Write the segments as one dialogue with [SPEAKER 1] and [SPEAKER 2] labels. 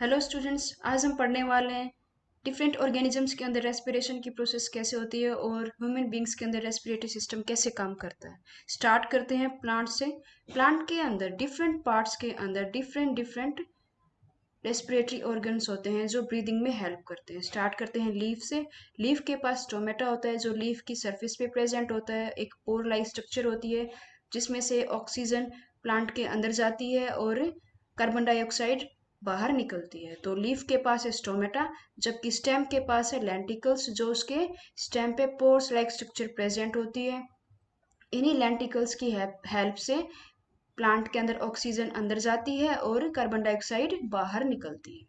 [SPEAKER 1] Hello students, आज हम पढ़ने वाले हैं डिफरेंट ऑर्गेनिजम्स के अंदर रेस्पिरेशन की प्रोसेस कैसे होती है और ह्यूमन बींग्स के अंदर रेस्पिरेटरी सिस्टम कैसे काम करता है। स्टार्ट करते हैं प्लांट से। प्लांट के अंदर डिफरेंट पार्ट्स के अंदर डिफरेंट डिफरेंट रेस्पिरेटरी ऑर्गन्स होते हैं जो ब्रीदिंग में हेल्प करते हैं। स्टार्ट करते हैं लीफ से। लीफ के पास स्टोमेटा होता है जो लीफ की सरफेस पे प्रेजेंट होता है। एक पोर लाइक स्ट्रक्चर होती है जिसमें से ऑक्सीजन प्लांट के अंदर जाती है और कार्बन डाइऑक्साइड बाहर निकलती है। तो लीफ के पास है स्टोमेटा, जबकि स्टेम के पास है लेंटिकल्स जो उसके स्टेम पे पोर्स लाइक स्ट्रक्चर प्रेजेंट होती है। इन्हीं लेंटिकल्स की हेल्प से प्लांट के अंदर ऑक्सीजन अंदर जाती है और कार्बन डाइऑक्साइड बाहर निकलती है।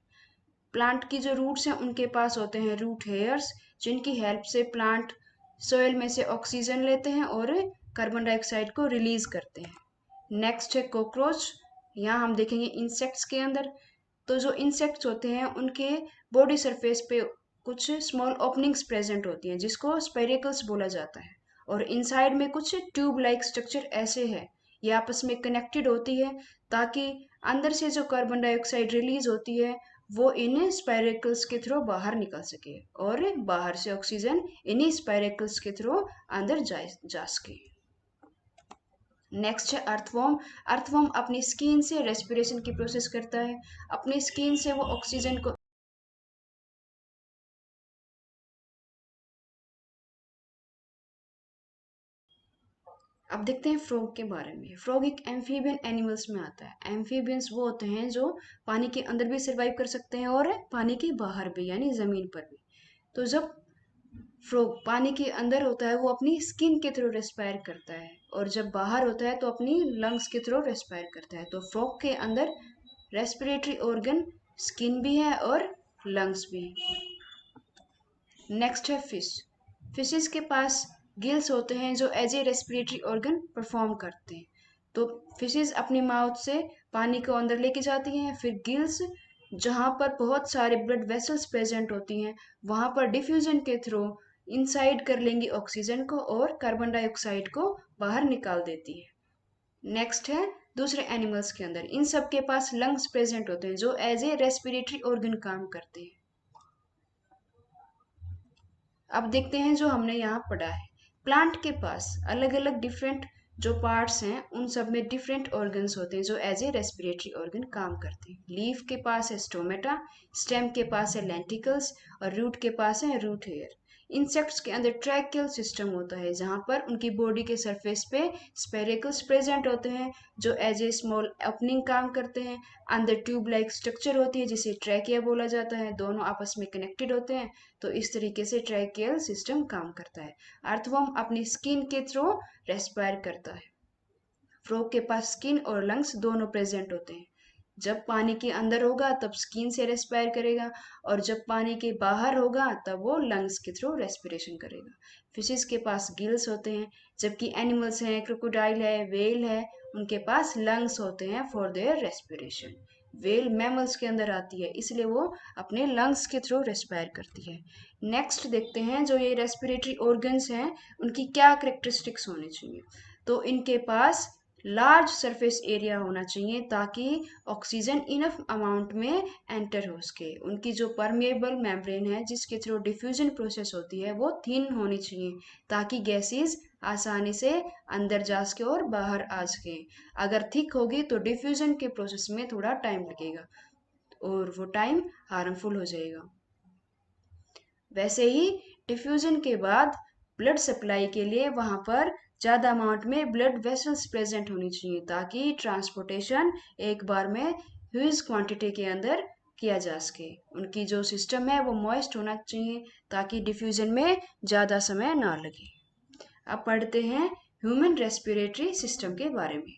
[SPEAKER 1] प्लांट की जो रूट्स हैं उनके पास होते हैं रूट हेयर्स, जिनकी हेल्प से प्लांट सोयल में से ऑक्सीजन लेते हैं और कार्बन डाइऑक्साइड को रिलीज करते हैं। नेक्स्ट है कॉकरोच। यहाँ हम देखेंगे इंसेक्ट्स के अंदर। तो जो इंसेक्ट्स होते हैं उनके बॉडी सरफेस पे कुछ स्मॉल ओपनिंग्स प्रेजेंट होती हैं जिसको स्पेरिकल्स बोला जाता है। और इनसाइड में कुछ ट्यूब लाइक स्ट्रक्चर ऐसे है, ये आपस में कनेक्टेड होती है ताकि अंदर से जो कार्बन डाइऑक्साइड रिलीज होती है वो इन स्पाइरेकल्स के थ्रू बाहर निकल सके और बाहर से ऑक्सीजन इन्हीं स्पाइरेकल्स के थ्रू अंदर जा सके। नेक्स्ट है अर्थवॉर्म। अर्थवॉर्म अपनी स्किन से रेस्पिरेशन की प्रोसेस करता है। अपनी स्किन से वो ऑक्सीजन को अब देखते हैं फ्रॉग के बारे में। फ्रॉग एक एम्फीबियन एनिमल्स में आता है। एम्फीबियंस वो होते हैं जो पानी के अंदर भी सर्वाइव कर सकते हैं और पानी के बाहर भी यानी जमीन पर भी। तो जब फ्रॉग पानी के अंदर होता है वो अपनी स्किन के थ्रू रेस्पायर करता है और जब बाहर होता है तो अपनी लंग्स के थ्रू रेस्पायर करता है। तो फ्रॉग के अंदर रेस्पिरेटरी ऑर्गन स्किन भी है और लंग्स भी। नेक्स्ट है फिश। फिशेस के पास गिल्स होते हैं जो as a respiratory organ perform करते हैं। तो फिशेस अपनी माउथ से पानी को अंदर लेके जाती हैं, फिर गिल्स जहाँ पर बहुत सारे ब्लड वेसल्स प्रेजेंट होती हैं वहाँ पर डिफ्यूजन के थ्रू इनसाइड कर लेंगी ऑक्सीजन को और कार्बन डाइऑक्साइड को बाहर निकाल देती है। नेक्स्ट है दूसरे एनिमल्स के अंदर इन सब के पास लंग्स प्रेजेंट होते हैं जो एज ए रेस्पिरेटरी ऑर्गन काम करते हैं। अब देखते हैं जो हमने यहाँ पढ़ा है। प्लांट के पास अलग अलग डिफरेंट जो पार्ट्स हैं उन सब में डिफरेंट ऑर्गन्स होते हैं जो एज ए रेस्पिरेटरी ऑर्गन काम करते हैं। लीफ के पास है स्टोमेटा, स्टेम के पास है लेंटिकल्स और रूट के पास है रूट हेयर। इंसेक्ट्स के अंदर ट्रैकियल सिस्टम होता है जहाँ पर उनकी बॉडी के सरफेस पे स्पेरिकल्स प्रेजेंट होते हैं जो एज ए स्मॉल ओपनिंग काम करते हैं। अंदर ट्यूब लाइक स्ट्रक्चर होती है जिसे ट्रैकिया बोला जाता है, दोनों आपस में कनेक्टेड होते हैं। तो इस तरीके से ट्रैकियल सिस्टम काम करता है। अर्थवर्म अपनी स्किन के थ्रू रेस्पायर करता है। फ्रॉग के पास स्किन और लंग्स दोनों प्रेजेंट होते हैं। जब पानी के अंदर होगा तब स्किन से रेस्पायर करेगा और जब पानी के बाहर होगा तब वो लंग्स के थ्रू रेस्पिरेशन करेगा। फिशेस के पास गिल्स होते हैं, जबकि एनिमल्स हैं, क्रोकोडाइल है, वेल है, उनके पास लंग्स होते हैं for their respiration. Well mammals के अंदर आती है इसलिए वो अपने लंग्स के थ्रू रेस्पायर करती है। नेक्स्ट देखते हैं जो ये रेस्पिरेटरी ऑर्गन्स हैं उनकी क्या करेक्टरिस्टिक्स होनी चाहिए। तो इनके पास लार्ज सरफेस एरिया होना चाहिए ताकि ऑक्सीजन इनफ अमाउंट में एंटर हो सके। उनकी जो परमेबल मेम्ब्रेन है जिसके थ्रू डिफ्यूजन प्रोसेस होती है वो थिन होनी चाहिए ताकि गैसेस आसानी से अंदर जा सके और बाहर आ सके। अगर थिक होगी तो डिफ्यूजन के प्रोसेस में थोड़ा टाइम लगेगा और वो टाइम हार्मफुल हो जाएगा। वैसे ही डिफ्यूजन के बाद ब्लड सप्लाई के लिए वहां पर ज़्यादा अमाउंट में ब्लड वेसल्स प्रेजेंट होनी चाहिए ताकि ट्रांसपोर्टेशन एक बार में ह्यूज क्वांटिटी के अंदर किया जा सके। उनकी जो सिस्टम है वो मॉइस्ट होना चाहिए ताकि डिफ्यूजन में ज़्यादा समय ना लगे। अब पढ़ते हैं ह्यूमन रेस्पिरेटरी सिस्टम के बारे में।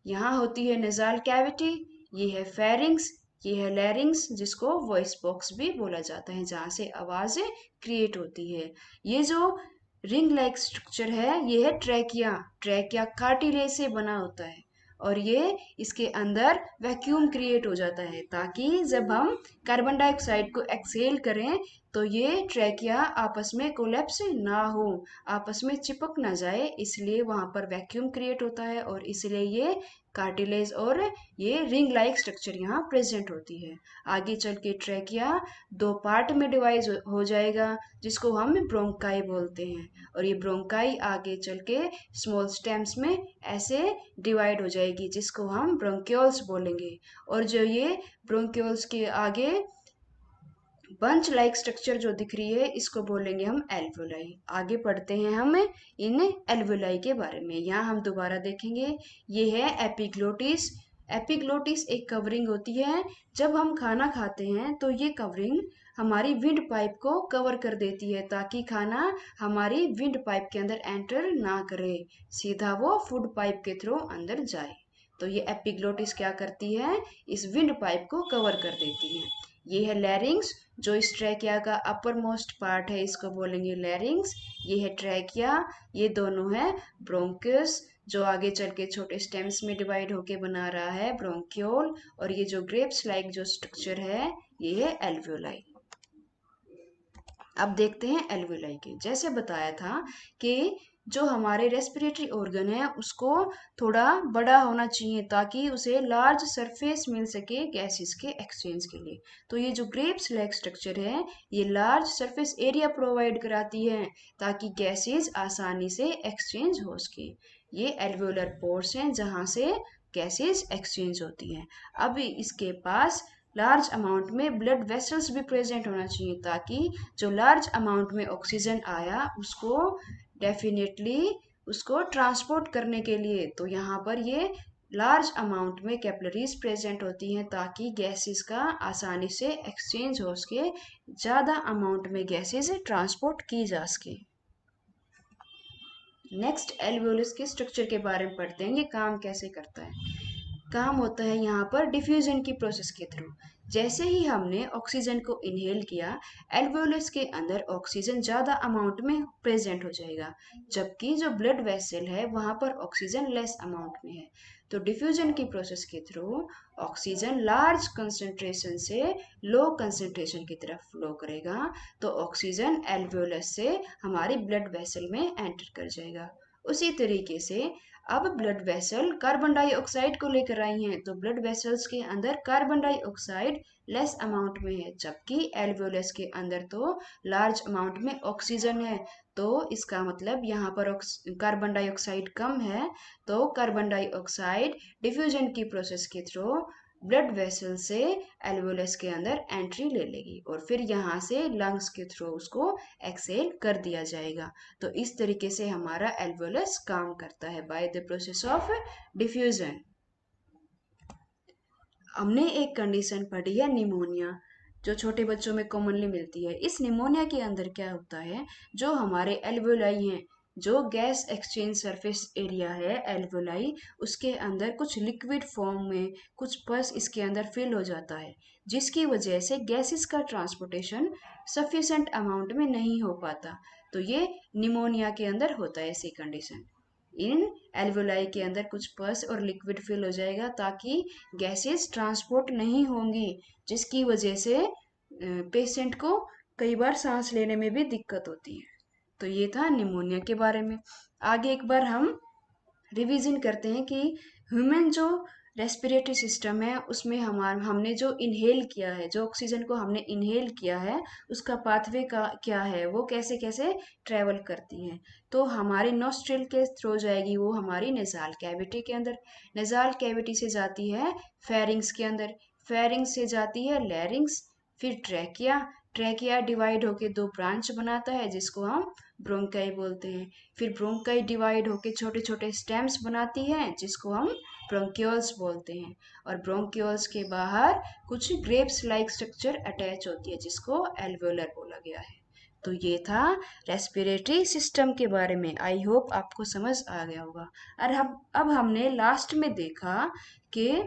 [SPEAKER 1] यहाँ होती है नजाल कैविटी, ये है फेरिंग्स, ये है लैरिंग्स जिसको वॉइस बॉक्स भी बोला जाता है जहाँ से आवाज़ें क्रिएट होती है। ये जो रिंग लाइक स्ट्रक्चर है ये है ट्रैकिया। ट्रैकिया कार्टिलेज से बना होता है और ये इसके अंदर वैक्यूम क्रिएट हो जाता है ताकि जब हम कार्बन डाइऑक्साइड को एक्सहेल करें तो ये ट्रैकिया आपस में कोलैप्स ना हो, आपस में चिपक ना जाए, इसलिए वहां पर वैक्यूम क्रिएट होता है और इसलिए ये कार्टिलेज और ये रिंग लाइक स्ट्रक्चर यहाँ प्रेजेंट होती है। आगे चल के ट्रैकिया दो पार्ट में डिवाइड हो जाएगा जिसको हम ब्रोंकाई बोलते हैं, और ये ब्रोंकाई आगे चल के स्मॉल स्टेम्स में ऐसे डिवाइड हो जाएगी जिसको हम ब्रोंक्यूल्स बोलेंगे। और जो ये ब्रोंक्यूल्स के आगे बंच लाइक स्ट्रक्चर जो दिख रही है इसको बोलेंगे हम एल्वोलाई। आगे पढ़ते हैं हम इन एल्वोलाई के बारे में। यहाँ हम दोबारा देखेंगे, ये है एपिग्लोटिस। एपिग्लोटिस एक कवरिंग होती है, जब हम खाना खाते हैं तो ये कवरिंग हमारी विंड पाइप को कवर कर देती है ताकि खाना हमारी विंड पाइप के अंदर एंटर ना करे, सीधा वो फूड पाइप के थ्रू अंदर जाए। तो ये एपिग्लोटिस क्या करती है, इस विंड पाइप को कवर कर देती है। ये है लैरिंग्स, जो इस ट्रैकिया का अपर मोस्ट पार्ट है, इसको बोलेंगे लैरिंग्स। ये है ट्रैकिया, ये दोनों है ब्रोंकस, जो आगे चल के छोटे स्टेम्स में डिवाइड होके बना रहा है ब्रोंक्योल, और ये जो ग्रेप्स लाइक जो स्ट्रक्चर है ये है एल्वियोलाई। अब देखते हैं एल्वियोलाई के। जैसे बताया था कि जो हमारे रेस्पिरेटरी ऑर्गन है उसको थोड़ा बड़ा होना चाहिए ताकि उसे लार्ज सरफेस मिल सके गैसेस के एक्सचेंज के लिए। तो ये जो ग्रेप्स लाइक स्ट्रक्चर है ये लार्ज सरफेस एरिया प्रोवाइड कराती है ताकि गैसेस आसानी से एक्सचेंज हो सके। ये एल्वियोलर पोर्स हैं जहाँ से गैसेस एक्सचेंज होती हैं। अब इसके पास लार्ज अमाउंट में ब्लड वेसल्स भी प्रेजेंट होना चाहिए ताकि जो लार्ज अमाउंट में ऑक्सीजन आया उसको डेफिनेटली उसको ट्रांसपोर्ट करने के लिए, तो यहाँ पर ये लार्ज अमाउंट में कैपिलरीज प्रेजेंट होती हैं ताकि गैसेस का आसानी से एक्सचेंज हो सके, ज़्यादा अमाउंट में गैसेस ट्रांसपोर्ट की जा सके। नेक्स्ट एल्वियोलस के स्ट्रक्चर के बारे में पढ़ते हैं, ये काम कैसे करता है। काम होता है यहाँ पर डिफ्यूजन की प्रोसेस के थ्रू। जैसे ही हमने ऑक्सीजन को इनहेल किया, एल्वियोलस के अंदर ऑक्सीजन ज़्यादा अमाउंट में प्रेजेंट हो जाएगा, जबकि जो ब्लड वेसल है वहाँ पर ऑक्सीजन लेस अमाउंट में है। तो डिफ्यूजन की प्रोसेस के थ्रू ऑक्सीजन लार्ज कंसंट्रेशन से लो कंसंट्रेशन की तरफ फ्लो करेगा, तो ऑक्सीजन एल्वियोलस से हमारी ब्लड वेसल में एंटर कर जाएगा। उसी तरीके से अब ब्लड वेसल कार्बन डाइऑक्साइड को लेकर आई हैं, तो ब्लड वेसल्स के अंदर कार्बन डाइऑक्साइड लेस अमाउंट में है, जबकि एल्वियोलस के अंदर तो लार्ज अमाउंट में ऑक्सीजन है। तो इसका मतलब यहाँ पर कार्बन डाइऑक्साइड कम है, तो कार्बन डाइऑक्साइड डिफ्यूजन की प्रोसेस के थ्रू ब्लड वेसल से एल्वियोलस के अंदर एंट्री ले लेगी और फिर यहाँ से लंग्स के थ्रू उसको एक्सेल कर दिया जाएगा। तो इस तरीके से हमारा एल्वियोलस काम करता है by the process of diffusion. हमने एक कंडीशन पढ़ी है निमोनिया, जो छोटे बच्चों में कॉमनली मिलती है। इस निमोनिया के अंदर क्या होता है, जो हमारे एल्वियोलाई हैं, जो गैस एक्सचेंज सरफेस एरिया है एल्वियोलाई, उसके अंदर कुछ लिक्विड फॉर्म में कुछ पस इसके अंदर फिल हो जाता है, जिसकी वजह से गैसेस का ट्रांसपोर्टेशन सफिशेंट अमाउंट में नहीं हो पाता। तो ये निमोनिया के अंदर होता है ऐसी कंडीशन। इन एल्वियोलाई के अंदर कुछ पस और लिक्विड फिल हो जाएगा ताकि गैसेस ट्रांसपोर्ट नहीं होंगी, जिसकी वजह से पेशेंट को कई बार सांस लेने में भी दिक्कत होती है। तो ये था निमोनिया के बारे में। आगे एक बार हम रिवीजन करते हैं कि ह्यूमन जो रेस्पिरेटरी सिस्टम है उसमें हमने जो इनहेल किया है, जो ऑक्सीजन को हमने इनहेल किया है, उसका पाथवे का क्या है, वो कैसे कैसे ट्रेवल करती है। तो हमारे नोस्ट्रिल के थ्रू जाएगी वो हमारी नेजाल कैविटी के अंदर, नेजाल कैविटी से जाती है फेरिंग्स के अंदर, फेरिंग्स से जाती है लैरिंग्स, फिर ट्रैकिया, ट्रैकिया डिवाइड होके दो ब्रांच बनाता है जिसको हम ब्रोंकाई बोलते हैं, फिर ब्रोंकाई डिवाइड होके छोटे छोटे स्टेम्स बनाती हैं जिसको हम ब्रोंक्यूल्स बोलते हैं, और ब्रोंक्यूल्स के बाहर कुछ ग्रेप्स लाइक स्ट्रक्चर अटैच होती है जिसको एल्वियोलर बोला गया है। तो ये था रेस्पिरेटरी सिस्टम के बारे में। आई होप आपको समझ आ गया होगा। और अब हमने लास्ट में देखा कि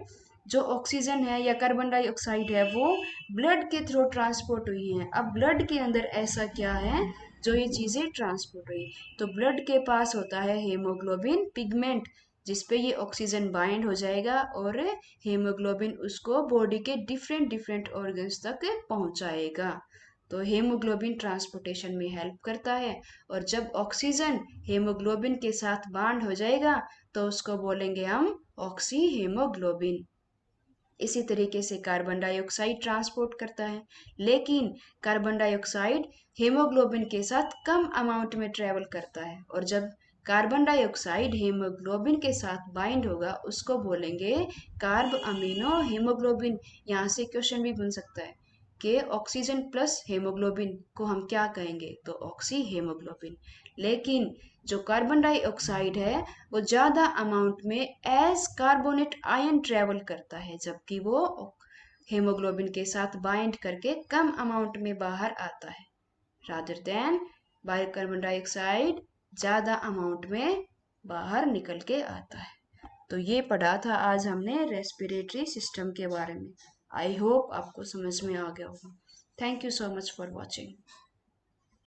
[SPEAKER 1] जो ऑक्सीजन है या कार्बन डाइऑक्साइड है वो ब्लड के थ्रू ट्रांसपोर्ट हुई है। अब ब्लड के अंदर ऐसा क्या है जो ये चीज़ें ट्रांसपोर्ट हुई, तो ब्लड के पास होता है हेमोग्लोबिन पिगमेंट, जिसपे ये ऑक्सीजन बाइंड हो जाएगा और हेमोग्लोबिन उसको बॉडी के डिफरेंट डिफरेंट ऑर्गन्स तक पहुंचाएगा। तो हेमोग्लोबिन ट्रांसपोर्टेशन में हेल्प करता है। और जब ऑक्सीजन हेमोग्लोबिन के साथ बांड हो जाएगा तो उसको बोलेंगे हम ऑक्सी हेमोग्लोबिन। इसी तरीके से कार्बन डाइऑक्साइड ट्रांसपोर्ट करता है, लेकिन कार्बन डाइऑक्साइड हीमोग्लोबिन के साथ कम अमाउंट में ट्रेवल करता है। और जब कार्बन डाइऑक्साइड हीमोग्लोबिन के साथ बाइंड होगा उसको बोलेंगे कार्ब अमीनो हीमोग्लोबिन। यहाँ से क्वेश्चन भी बन सकता है कि ऑक्सीजन प्लस हेमोग्लोबिन को हम क्या कहेंगे, तो ऑक्सी हेमोग्लोबिन। लेकिन जो कार्बन डाइऑक्साइड है वो ज़्यादा अमाउंट में एज कार्बोनेट आयन ट्रेवल करता है, जबकि वो हेमोग्लोबिन के साथ बाइंड करके कम अमाउंट में बाहर आता है, rather than bio carbon dioxide ज़्यादा अमाउंट में बाहर निकल के आता है। तो ये पढ़ा था आज हमने रेस्पिरेटरी सिस्टम के बारे में। आई होप आपको समझ में आ गया होगा। Thank you so much for watching.